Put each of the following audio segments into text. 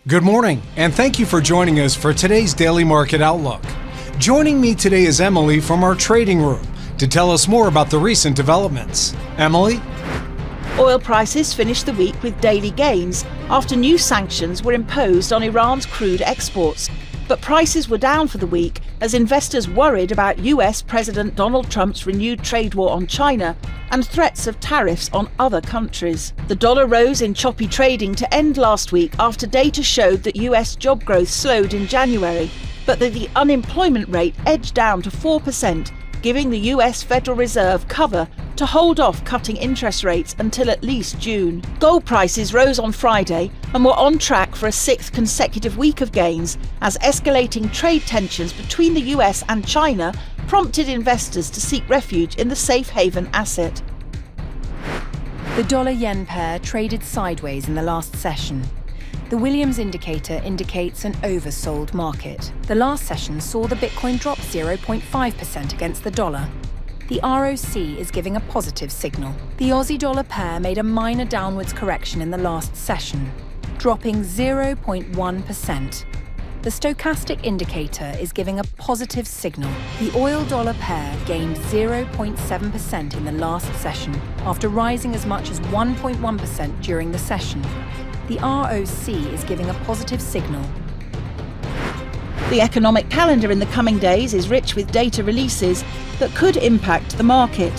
Good morning, and thank you for joining us for today's Daily Market Outlook. Joining me today is Emily from our trading room to tell us more about the recent developments. Emily? Oil prices finished the week with daily gains after new sanctions were imposed on Iran's crude exports. But prices were down for the week as investors worried about US President Donald Trump's renewed trade war on China and threats of tariffs on other countries. The dollar rose in choppy trading to end last week after data showed that US job growth slowed in January, but that the unemployment rate edged down to 4%, giving the US Federal Reserve cover to hold off cutting interest rates until at least June. Gold prices rose on Friday and were on track for a sixth consecutive week of gains as escalating trade tensions between the US and China prompted investors to seek refuge in the safe haven asset. The dollar-yen pair traded sideways in the last session. The Williams indicator indicates an oversold market. The last session saw the Bitcoin drop 0.5% against the dollar. The ROC is giving a positive signal. The Aussie-dollar pair made a minor downwards correction in the last session, dropping 0.1%. The stochastic indicator is giving a positive signal. The oil-dollar pair gained 0.7% in the last session, after rising as much as 1.1% during the session. The ROC is giving a positive signal. The economic calendar in the coming days is rich with data releases that could impact the market.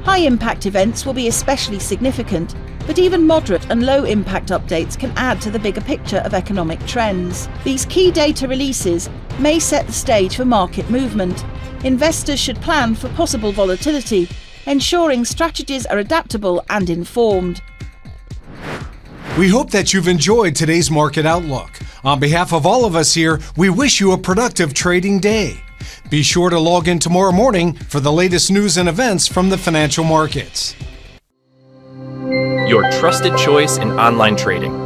High-impact events will be especially significant, but even moderate and low-impact updates can add to the bigger picture of economic trends. These key data releases may set the stage for market movement. Investors should plan for possible volatility, ensuring strategies are adaptable and informed. We hope that you've enjoyed today's Market Outlook. On behalf of all of us here, we wish you a productive trading day. Be sure to log in tomorrow morning for the latest news and events from the financial markets. Your trusted choice in online trading.